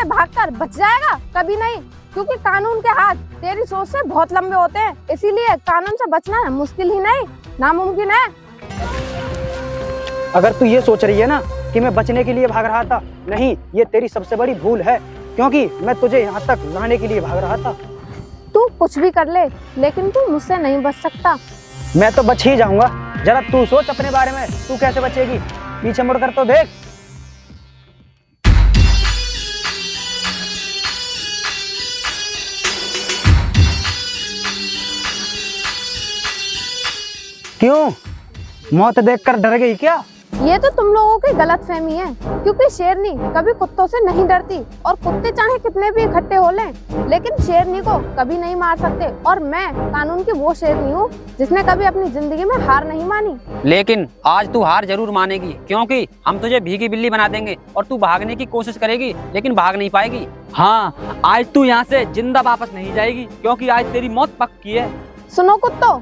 भागकर बच जाएगा? कभी नहीं, क्योंकि कानून के हाथ तेरी सोच से बहुत लंबे होते हैं। इसीलिए कानून से बचना मुश्किल ही नहीं, नामुमकिन है। अगर तू ये सोच रही है ना कि मैं बचने के लिए भाग रहा था, नहीं, ये तेरी सबसे बड़ी भूल है, क्योंकि मैं तुझे यहाँ तक लाने के लिए भाग रहा था। तू कुछ भी कर ले, लेकिन तू मुझसे नहीं बच सकता। मैं तो बच ही जाऊंगा। जरा तू सोच अपने बारे में, तू कैसे बचेगी? पीछे मुड़कर तो देख। क्यों, मौत देखकर डर गई क्या? ये तो तुम लोगों की गलतफहमी है, क्योंकि शेरनी कभी कुत्तों से नहीं डरती, और कुत्ते चाहे कितने भी इकट्ठे हो लें, लेकिन शेरनी को कभी नहीं मार सकते। और मैं कानून की वो शेरनी हूँ जिसने कभी अपनी जिंदगी में हार नहीं मानी। लेकिन आज तू हार जरूर मानेगी, क्योंकि हम तुझे भीगी बिल्ली बना देंगे और तू भागने की कोशिश करेगी, लेकिन भाग नहीं पाएगी। हाँ, आज तू यहाँ से जिंदा वापस नहीं जाएगी, क्योंकि आज तेरी मौत पक्की है। सुनो कुत्तों,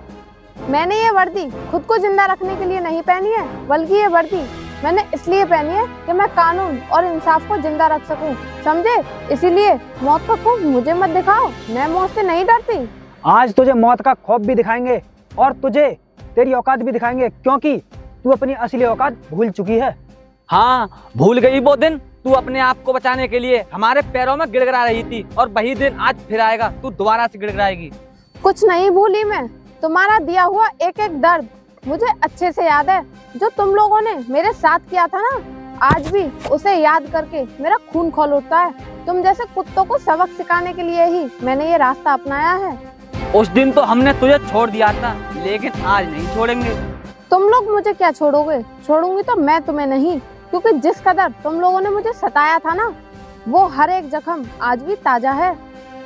मैंने ये वर्दी खुद को जिंदा रखने के लिए नहीं पहनी है, बल्कि ये वर्दी मैंने इसलिए पहनी है कि मैं कानून और इंसाफ को जिंदा रख सकूं, समझे? इसीलिए मौत का खौफ मुझे मत दिखाओ, मैं मौत से नहीं डरती। आज तुझे मौत का खौफ भी दिखाएंगे और तुझे तेरी औकात भी दिखाएंगे, क्योंकि तू अपनी असली औकात भूल चुकी है। हाँ, भूल गई वो दिन तू अपने आप को बचाने के लिए हमारे पैरों में गिड़गिड़ा रही थी, और वही दिन आज फिर आएगा, तू दोबारा से गिड़गिड़ाएगी। कुछ नहीं भूली मैं, तुम्हारा दिया हुआ एक एक दर्द मुझे अच्छे से याद है। जो तुम लोगों ने मेरे साथ किया था ना, आज भी उसे याद करके मेरा खून खौल उठता है। तुम जैसे कुत्तों को सबक सिखाने के लिए ही मैंने ये रास्ता अपनाया है। उस दिन तो हमने तुझे छोड़ दिया था, लेकिन आज नहीं छोड़ेंगे। तुम लोग मुझे क्या छोड़ोगे? छोड़ूंगी तो मैं तुम्हें नहीं, क्योंकि जिस कदर तुम लोगों ने मुझे सताया था ना, वो हर एक जख्म आज भी ताजा है।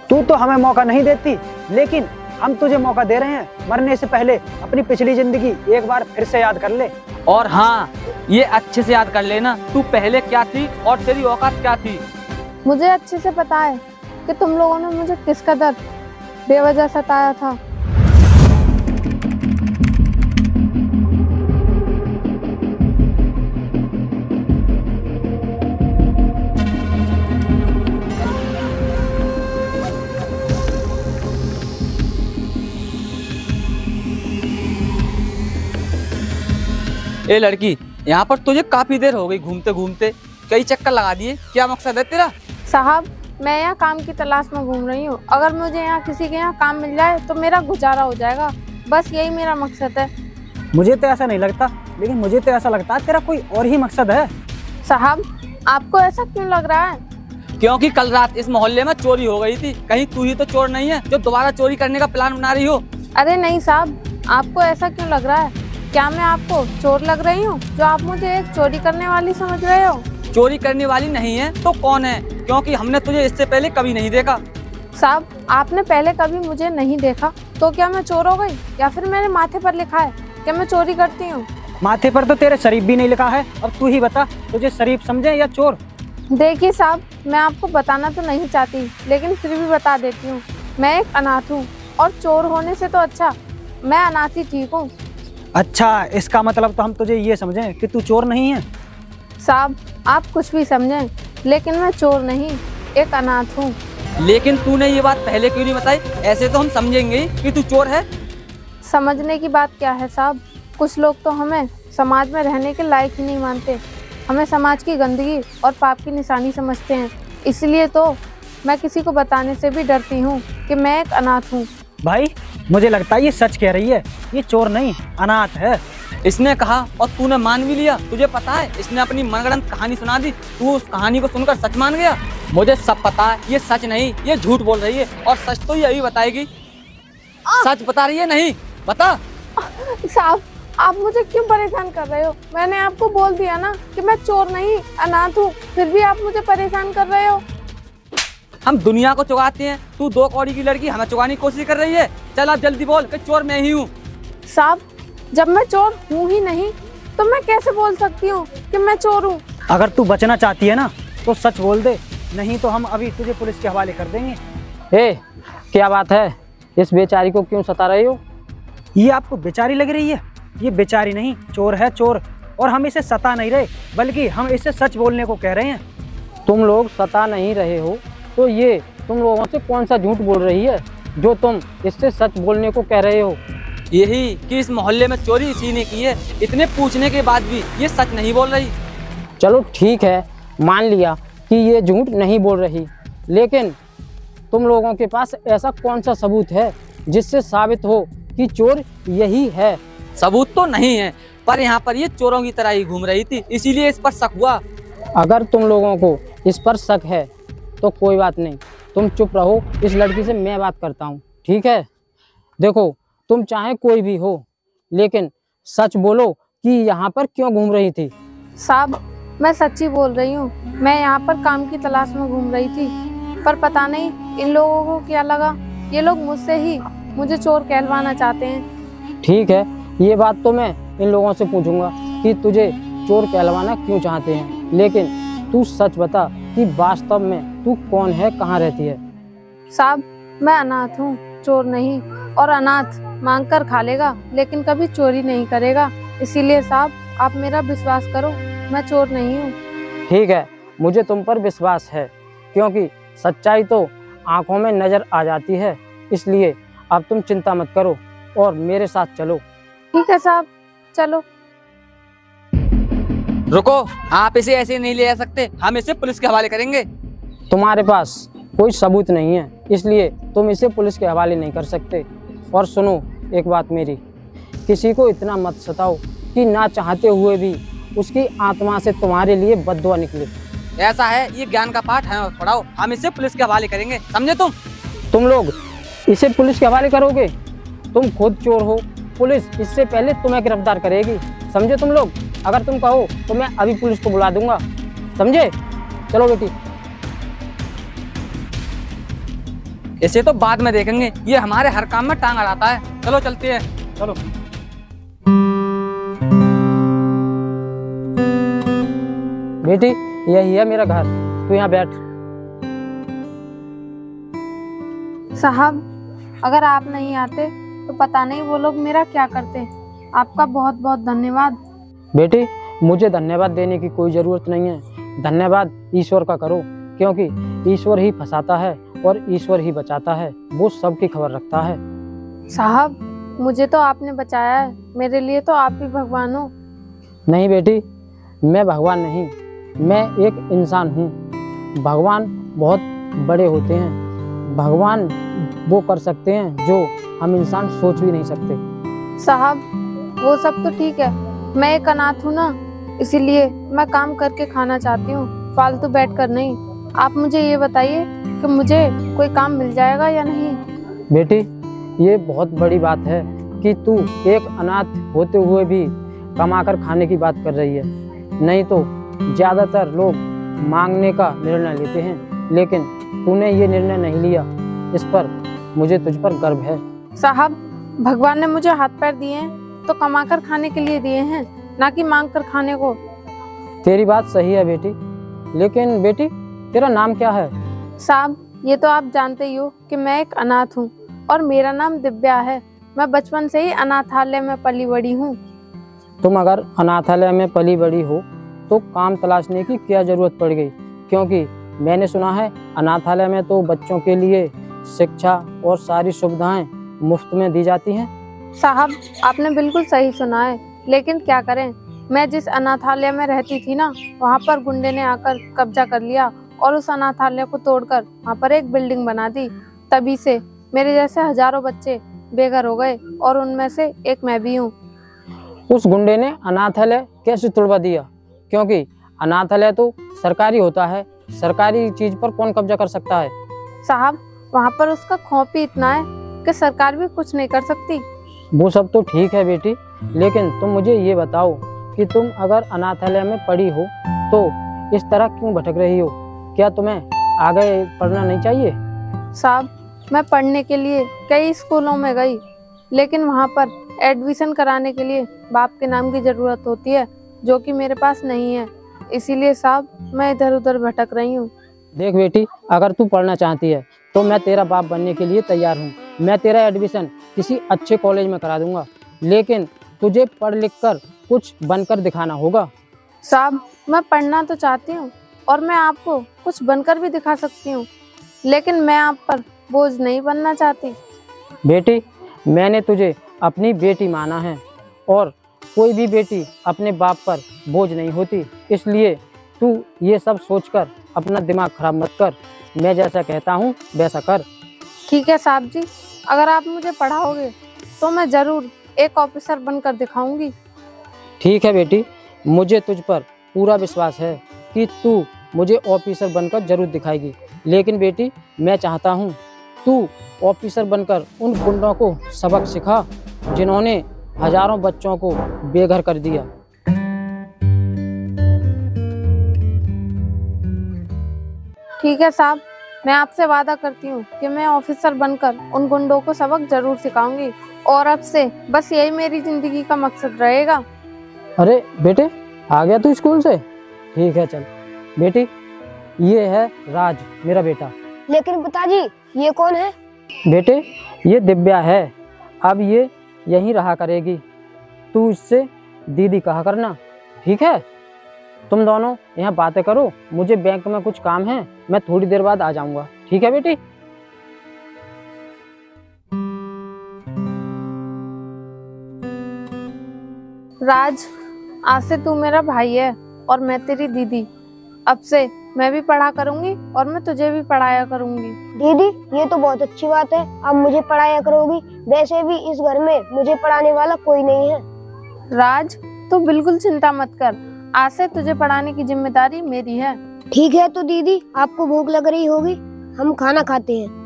तू तो हमें मौका नहीं देती, लेकिन हम तुझे मौका दे रहे हैं। मरने से पहले अपनी पिछली जिंदगी एक बार फिर से याद कर ले। और हाँ, ये अच्छे से याद कर लेना, तू पहले क्या थी और तेरी औकात क्या थी। मुझे अच्छे से पता है कि तुम लोगों ने मुझे किस कदर बेवजह सताया था। ए लड़की, यहाँ पर तुझे काफी देर हो गई घूमते घूमते, कई चक्कर लगा दिए, क्या मकसद है तेरा? साहब, मैं यहाँ काम की तलाश में घूम रही हूँ। अगर मुझे यहाँ किसी के यहाँ काम मिल जाए तो मेरा गुजारा हो जाएगा, बस यही मेरा मकसद है। मुझे तो ऐसा नहीं लगता, लेकिन मुझे तो ऐसा लगता है तेरा कोई और ही मकसद है। साहब, आपको ऐसा क्यों लग रहा है? क्योंकि कल रात इस मोहल्ले में चोरी हो गई थी, कहीं तू ही तो चोर नहीं है जो दोबारा चोरी करने का प्लान बना रही हो? अरे नहीं साहब, आपको ऐसा क्यों लग रहा है? क्या मैं आपको चोर लग रही हूँ जो आप मुझे एक चोरी करने वाली समझ रहे हो? चोरी करने वाली नहीं है तो कौन है? क्योंकि हमने तुझे इससे पहले कभी नहीं देखा। साहब, आपने पहले कभी मुझे नहीं देखा तो क्या मैं चोर हो गई? या फिर मेरे माथे पर लिखा है कि मैं चोरी करती हूँ? माथे पर तो तेरे शरीफ भी नहीं लिखा है। अब तू ही बता, तुझे शरीफ समझे या चोर? देखिए साहब, मैं आपको बताना तो नहीं चाहती, लेकिन फिर भी बता देती हूँ। मैं एक अनाथ हूँ, और चोर होने से तो अच्छा मैं अनाथ ही ठीक हूँ। अच्छा, इसका मतलब तो हम तुझे ये समझें कि तू चोर नहीं है? साहब, आप कुछ भी समझें, लेकिन मैं चोर नहीं, एक अनाथ हूँ। लेकिन तूने ये बात पहले क्यों नहीं बताई? ऐसे तो हम समझेंगे कि तू चोर है। समझने की बात क्या है साहब, कुछ लोग तो हमें समाज में रहने के लायक ही नहीं मानते, हमें समाज की गंदगी और पाप की निशानी समझते हैं। इसलिए तो मैं किसी को बताने से भी डरती हूँ कि मैं एक अनाथ हूँ। भाई, मुझे लगता है ये सच कह रही है, ये चोर नहीं अनाथ है। इसने कहा और तूने मान भी लिया। तुझे पता है, इसने अपनी मनगढ़ंत कहानी सुना दी, तू उस कहानी को सुनकर सच मान गया। मुझे सब पता है, ये सच नहीं, ये झूठ बोल रही है, और सच तो यही बताएगी। सच बता रही है नहीं? बता। साहब, आप मुझे क्यों परेशान कर रहे हो? मैंने आपको बोल दिया ना कि मैं चोर नहीं अनाथ हूँ, फिर भी आप मुझे परेशान कर रहे हो। हम दुनिया को चुगाते हैं, तू दो कौड़ी की लड़की हमें चुगाने की कोशिश कर रही है। चल अब जल्दी बोल कि चोर मैं ही हूँ। साहब, जब मैं चोर हूँ ही नहीं तो मैं कैसे बोल सकती हूँ कि मैं चोर हूँ? अगर तू बचना चाहती है ना तो सच बोल दे, नहीं तो हम अभी तुझे पुलिस के हवाले कर देंगे। क्या बात है? इस बेचारी को क्यों सता रहे हो? ये आपको बेचारी लग रही है? ये बेचारी नहीं, चोर है चोर। और हम इसे सता नहीं रहे, बल्कि हम इसे सच बोलने को कह रहे हैं। तुम लोग सता नहीं रहे हो तो ये तुम लोगों से कौन सा झूठ बोल रही है जो तुम इससे सच बोलने को कह रहे हो? यही कि इस मोहल्ले में चोरी इसी ने की है, इतने पूछने के बाद भी ये सच नहीं बोल रही। चलो ठीक है, मान लिया कि ये झूठ नहीं बोल रही, लेकिन तुम लोगों के पास ऐसा कौन सा सबूत है जिससे साबित हो कि चोर यही है? सबूत तो नहीं है, पर यहाँ पर ये चोरों की तरह ही घूम रही थी, इसीलिए इस पर शक हुआ। अगर तुम लोगों को इस पर शक है तो कोई बात नहीं, तुम चुप रहो, इस लड़की से मैं बात करता हूँ, ठीक है? देखो, तुम चाहे कोई भी हो, लेकिन सच बोलो कि यहाँ पर क्यों घूम रही थी? साहब, मैं सच्ची बोल रही हूँ। मैं यहाँ पर काम की तलाश में घूम रही थी, पर पता नहीं इन लोगों को क्या लगा, ये लोग मुझसे ही मुझे चोर कहलवाना चाहते हैं। ठीक है, ये बात तो मैं इन लोगों से पूछूंगा कि तुझे चोर कहलवाना क्यों चाहते हैं, लेकिन तू सच बता कि वास्तव में तू कौन है, कहाँ रहती है? साहब, मैं अनाथ हूँ, चोर नहीं, और अनाथ मांग कर खा लेगा लेकिन कभी चोरी नहीं करेगा। इसीलिए साहब, आप मेरा विश्वास करो, मैं चोर नहीं हूँ। ठीक है, मुझे तुम पर विश्वास है, क्योंकि सच्चाई तो आंखों में नजर आ जाती है। इसलिए अब तुम चिंता मत करो और मेरे साथ चलो। ठीक है साहब, चलो। रुको, आप इसे ऐसे नहीं ले जा सकते, हम इसे पुलिस के हवाले करेंगे। तुम्हारे पास कोई सबूत नहीं है, इसलिए तुम इसे पुलिस के हवाले नहीं कर सकते। और सुनो एक बात मेरी, किसी को इतना मत सताओ कि ना चाहते हुए भी उसकी आत्मा से तुम्हारे लिए बद्दुआ निकले। ऐसा है, ये ज्ञान का पाठ है, पढ़ाओ, हम इसे पुलिस के हवाले करेंगे, समझे? तुम लोग इसे पुलिस के हवाले करोगे? तुम खुद चोर हो, पुलिस इससे पहले तुम्हें गिरफ्तार करेगी, समझे तुम लोग? अगर तुम कहो तो मैं अभी पुलिस को बुला दूंगा, समझे? चलो बेटी। इसे तो बाद में देखेंगे, ये हमारे हर काम में टांग अड़ाता है। चलो चलते हैं, चलो। बेटी, यही है मेरा घर, तू यहाँ बैठ। साहब, अगर आप नहीं आते तो पता नहीं वो लोग मेरा क्या करते। आपका बहुत बहुत धन्यवाद। बेटी, मुझे धन्यवाद देने की कोई ज़रूरत नहीं है, धन्यवाद ईश्वर का करो, क्योंकि ईश्वर ही फंसाता है और ईश्वर ही बचाता है, वो सबकी खबर रखता है। साहब, मुझे तो आपने बचाया है, मेरे लिए तो आप ही भगवान हो। नहीं बेटी, मैं भगवान नहीं, मैं एक इंसान हूँ। भगवान बहुत बड़े होते हैं, भगवान वो कर सकते हैं जो हम इंसान सोच भी नहीं सकते। साहब, वो सब तो ठीक है, मैं एक अनाथ हूँ ना, इसीलिए मैं काम करके खाना चाहती हूँ, फालतू बैठकर नहीं। आप मुझे ये बताइए कि मुझे कोई काम मिल जाएगा या नहीं? बेटी, ये बहुत बड़ी बात है कि तू एक अनाथ होते हुए भी कमाकर खाने की बात कर रही है। नहीं तो ज़्यादातर लोग मांगने का निर्णय लेते हैं, लेकिन तूने ये निर्णय नहीं लिया, इस पर मुझे तुझ पर गर्व है। साहब, भगवान ने मुझे हाथ पैर दिए हैं तो कमाकर खाने के लिए दिए हैं, ना कि मांग कर खाने को। तेरी बात सही है बेटी, लेकिन बेटी तेरा नाम क्या है? साहब, ये तो आप जानते ही हो कि मैं एक अनाथ हूँ और मेरा नाम दिव्या है। मैं बचपन से ही अनाथालय में पली बड़ी हूँ। तुम अगर अनाथालय में पली बड़ी हो तो काम तलाशने की क्या जरूरत पड़ गई? क्योंकि मैंने सुना है अनाथालय में तो बच्चों के लिए शिक्षा और सारी सुविधाएं मुफ्त में दी जाती हैं। साहब, आपने बिल्कुल सही सुना है, लेकिन क्या करें, मैं जिस अनाथालय में रहती थी ना, वहाँ पर गुंडे ने आकर कब्जा कर लिया और उस अनाथालय को तोड़कर वहाँ पर एक बिल्डिंग बना दी। तभी से मेरे जैसे हजारों बच्चे बेघर हो गए और उनमें से एक मैं भी हूँ। उस गुंडे ने अनाथालय कैसे तोड़वा दिया? क्योंकि अनाथालय तो सरकारी होता है, सरकारी चीज पर कौन कब्जा कर सकता है? साहब, वहाँ पर उसका खौफ ही इतना है कि सरकार भी कुछ नहीं कर सकती। वो सब तो ठीक है बेटी, लेकिन तुम मुझे ये बताओ कि तुम अगर अनाथालय में पढ़ी हो तो इस तरह क्यों भटक रही हो? क्या तुम्हें आगे पढ़ना नहीं चाहिए? साहब, मैं पढ़ने के लिए कई स्कूलों में गई, लेकिन वहाँ पर एडमिशन कराने के लिए बाप के नाम की ज़रूरत होती है, जो कि मेरे पास नहीं है। इसीलिए साहब, मैं इधर उधर भटक रही हूँ। देख बेटी, अगर तू पढ़ना चाहती है तो मैं तेरा बाप बनने के लिए तैयार हूँ। मैं तेरा एडमिशन किसी अच्छे कॉलेज में करा दूंगा, लेकिन तुझे पढ़ लिख कर कुछ बनकर दिखाना होगा। साहब, मैं पढ़ना तो चाहती हूँ और मैं आपको कुछ बनकर भी दिखा सकती हूँ, लेकिन मैं आप पर बोझ नहीं बनना चाहती। बेटी, मैंने तुझे अपनी बेटी माना है और कोई भी बेटी अपने बाप पर बोझ नहीं होती, इसलिए तू ये सब सोचकर अपना दिमाग खराब मत कर। मैं जैसा कहता हूँ वैसा कर। ठीक है साहब जी, अगर आप मुझे पढ़ाओगे तो मैं ज़रूर एक ऑफिसर बनकर दिखाऊंगी। ठीक है बेटी, मुझे तुझ पर पूरा विश्वास है कि तू मुझे ऑफिसर बनकर जरूर दिखाएगी। लेकिन बेटी, मैं चाहता हूँ तू ऑफिसर बनकर उन गुंडों को सबक सिखा जिन्होंने हजारों बच्चों को बेघर कर दिया। ठीक है साहब, मैं आपसे वादा करती हूँ कि मैं ऑफिसर बनकर उन गुंडों को सबक जरूर सिखाऊंगी और अब से बस यही मेरी जिंदगी का मकसद रहेगा। अरे बेटे, आ गया तू स्कूल से? ठीक है, चल। बेटी, ये है राज, मेरा बेटा। लेकिन पिताजी, ये कौन है? बेटे, ये दिव्या है। अब ये यहीं रहा करेगी। तू इससे दीदी कहा करना, ठीक है? तुम दोनों यहाँ बातें करो, मुझे बैंक में कुछ काम है, मैं थोड़ी देर बाद आ जाऊंगा। ठीक है बेटी? राज, आज से तू मेरा भाई है और मैं तेरी दीदी। अब से मैं भी पढ़ा करूंगी और मैं तुझे भी पढ़ाया करूंगी। दीदी, ये तो बहुत अच्छी बात है, आप मुझे पढ़ाया करोगी। वैसे भी इस घर में मुझे पढ़ाने वाला कोई नहीं है। राज, तू बिल्कुल चिंता मत कर, आज से तुझे पढ़ाने की जिम्मेदारी मेरी है। ठीक है, तो दीदी आपको भूख लग रही होगी, हम खाना खाते हैं।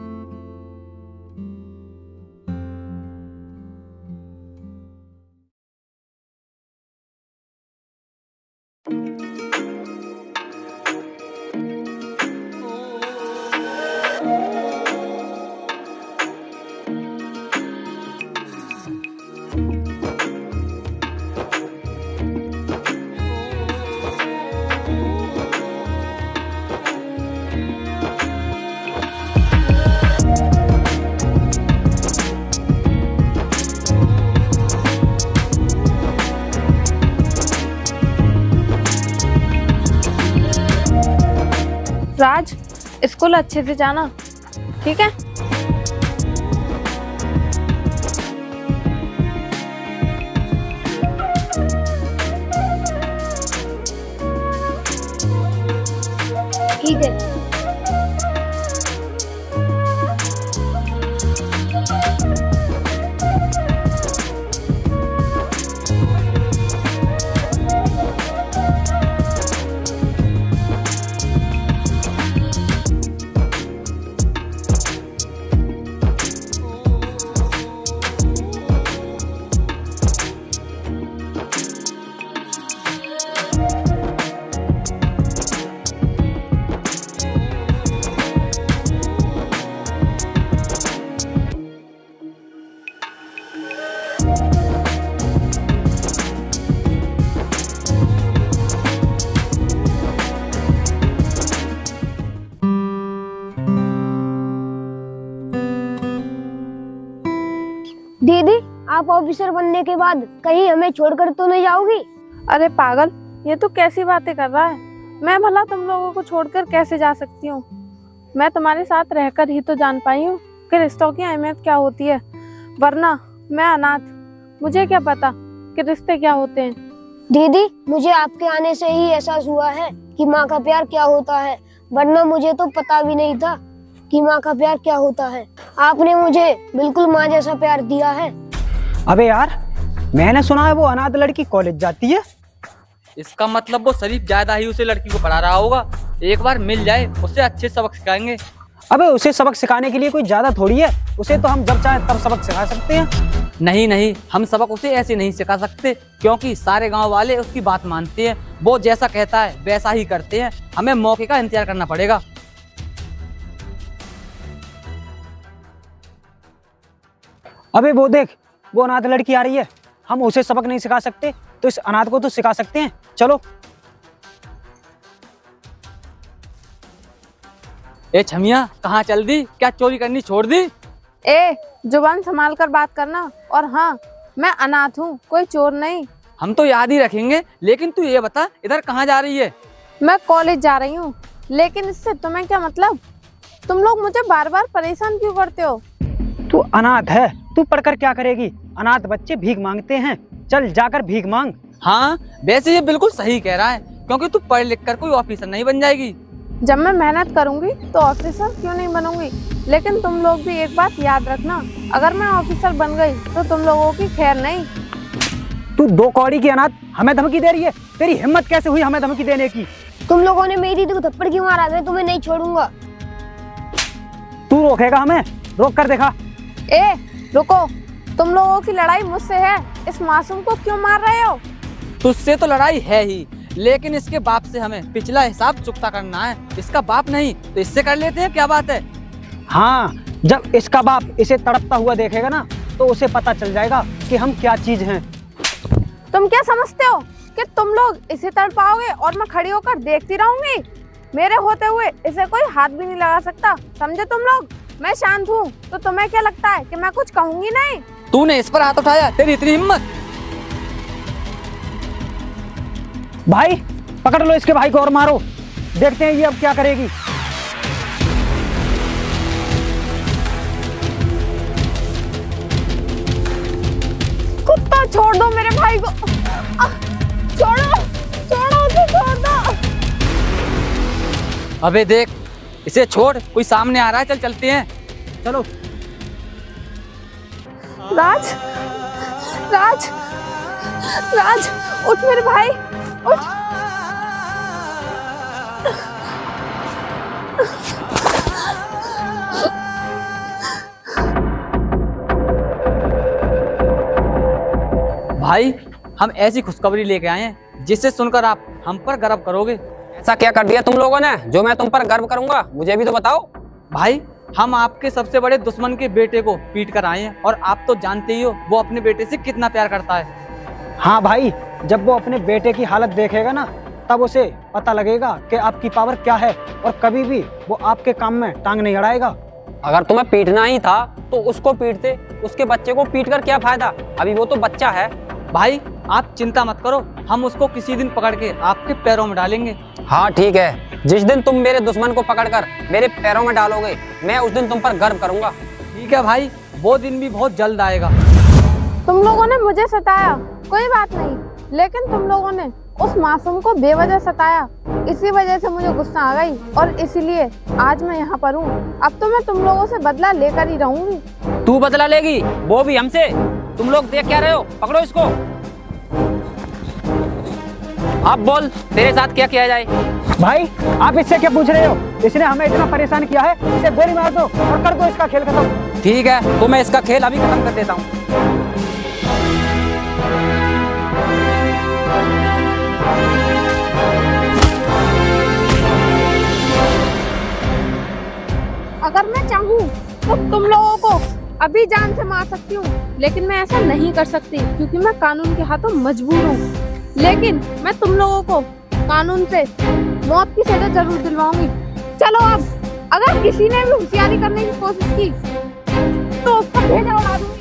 राज, स्कूल अच्छे से जाना, ठीक है? ठीक है। दीदी, आप ऑफिसर बनने के बाद कहीं हमें छोड़कर तो नहीं जाओगी? अरे पागल, ये तो कैसी बातें कर रहा है? मैं भला तुम लोगों को छोड़कर कैसे जा सकती हूँ? मैं तुम्हारे साथ रहकर ही तो जान पाई हूँ कि रिश्तों की अहमियत क्या होती है, वरना मैं अनाथ, मुझे क्या पता कि रिश्ते क्या होते हैं। दीदी, मुझे आपके आने से ही एहसास हुआ है कि माँ का प्यार क्या होता है, वरना मुझे तो पता भी नहीं था कि माँ का प्यार क्या होता है। आपने मुझे बिल्कुल माँ जैसा प्यार दिया है। अबे यार, मैंने सुना है वो अनाथ लड़की कॉलेज जाती है। इसका मतलब वो शरीफ ज्यादा ही उसे लड़की को पढ़ा रहा होगा। एक बार मिल जाए, उससे अच्छे सबक सिखाएंगे। अबे उसे सबक सिखाने के लिए कोई ज्यादा थोड़ी है, उसे तो हम जब चाहे तब सबक सिखा सकते हैं। नहीं नहीं, हम सबक उसे ऐसे नहीं सिखा सकते, क्योंकि सारे गांव वाले उसकी बात मानते हैं। वो जैसा कहता है वैसा ही करते हैं। हमें मौके का इंतजार करना पड़ेगा। अबे वो देख, वो अनाथ लड़की आ रही है। हम उसे सबक नहीं सिखा सकते तो इस अनाथ को तो सिखा सकते हैं। चलो। ए छमिया, कहाँ चल दी? क्या चोरी करनी छोड़ दी? ए, जुबान संभाल कर बात करना। और हाँ, मैं अनाथ हूँ, कोई चोर नहीं। हम तो याद ही रखेंगे, लेकिन तू ये बता, इधर कहाँ जा रही है? मैं कॉलेज जा रही हूँ, लेकिन इससे तुम्हें क्या मतलब? तुम लोग मुझे बार बार परेशान क्यों करते हो? तू अनाथ है, तू पढ़कर क्या करेगी? अनाथ बच्चे भीख मांगते हैं, चल जाकर भीख मांग। हाँ वैसे ये बिल्कुल सही कह रहा है, क्योंकि तू पढ़ लिख कर कोई ऑफिसर नहीं बन जाएगी। जब मैं मेहनत करूंगी तो ऑफिसर क्यों नहीं बनूंगी? लेकिन तुम लोग भी एक बात याद रखना, अगर मैं ऑफिसर बन गई तो तुम लोगों की खैर नहीं। तू 2 कौड़ी की अनाथ हमें धमकी दे रही है? तेरी हिम्मत कैसे हुई हमें धमकी देने की? तुम लोगों ने मेरी दीदी को थप्पड़ क्यों मारा? मैं तुम्हें नहीं छोड़ूंगा। तू रोकेगा हमें? रोक कर देखा। ए रुको, तुम लोगों की लड़ाई मुझसे है, इस मासूम को क्यों मार रहे हो? तुझसे तो लड़ाई है ही, लेकिन इसके बाप से हमें पिछला हिसाब चुकता करना है। इसका बाप नहीं तो इससे कर लेते हैं, क्या बात है? हाँ, जब इसका बाप इसे तड़पता हुआ देखेगा ना तो उसे पता चल जाएगा कि हम क्या चीज हैं। तुम क्या समझते हो कि तुम लोग इसे तड़पाओगे और मैं खड़ी होकर देखती रहूंगी? मेरे होते हुए इसे कोई हाथ भी नहीं लगा सकता, समझे तुम लोग? मैं शांत हूँ तो तुम्हें क्या लगता है कि मैं कुछ कहूंगी नहीं? तूने इस पर हाथ उठाया, तेरी इतनी हिम्मत? भाई पकड़ लो इसके भाई को और मारो, देखते हैं ये अब क्या करेगी। कुत्ता छोड़ दो मेरे भाई को, छोड़ो छोड़ो उसे, छोड़ दो। अबे देख, इसे छोड़, कोई सामने आ रहा है, चल चलते हैं। चलो। राज, राज, राज, उठ मेरे भाई, उठ। भाई हम ऐसी खुशखबरी लेके आए हैं जिससे सुनकर आप हम पर गर्व करोगे। ऐसा क्या कर दिया तुम लोगों ने जो मैं तुम पर गर्व करूंगा? मुझे भी तो बताओ। भाई हम आपके सबसे बड़े दुश्मन के बेटे को पीट कर आए हैं, और आप तो जानते ही हो वो अपने बेटे से कितना प्यार करता है। हाँ भाई, जब वो अपने बेटे की हालत देखेगा ना तब उसे पता लगेगा कि आपकी पावर क्या है, और कभी भी वो आपके काम में टांग नहीं अड़ाएगा। अगर तुम्हें पीटना ही था तो उसको पीटते, उसके बच्चे को पीट कर क्या फायदा? अभी वो तो बच्चा है। भाई आप चिंता मत करो, हम उसको किसी दिन पकड़ के आपके पैरों में डालेंगे। हाँ ठीक है, जिस दिन तुम मेरे दुश्मन को पकड़कर मेरे पैरों में डालोगे मैं उस दिन तुम पर गर्व करूंगा। ठीक है भाई, वो दिन भी बहुत जल्द आएगा। तुम लोगों ने मुझे सताया, कोई बात नहीं, लेकिन तुम लोगों ने उस मासूम को बेवजह सताया, इसी वजह से मुझे गुस्सा आ गई और इसीलिए आज मैं यहाँ पर हूँ। अब तो मैं तुम लोगों से बदला लेकर ही रहूंगी। तू बदला लेगी, वो भी हमसे? तुम लोग देख क्या रहे हो? पकड़ो इसको। अब बोल, तेरे साथ क्या किया जाए? भाई आप इससे क्या पूछ रहे हो? इसने हमें इतना परेशान किया है, इसे गोली मार दो और कर दो इसका खेल खत्म। ठीक है, तो मैं इसका खेल अभी खत्म कर देता हूँ। अगर मैं चाहूँ तो तुम लोगों को अभी जान से मार सकती हूँ, लेकिन मैं ऐसा नहीं कर सकती क्योंकि मैं कानून के हाथों मजबूर हूँ। लेकिन मैं तुम लोगों को कानून से मौत की सजा जरूर दिलवाऊंगी। चलो अब, अगर किसी ने भी होशियारी करने की कोशिश की तो उसका भेजा उड़ा दूंगी।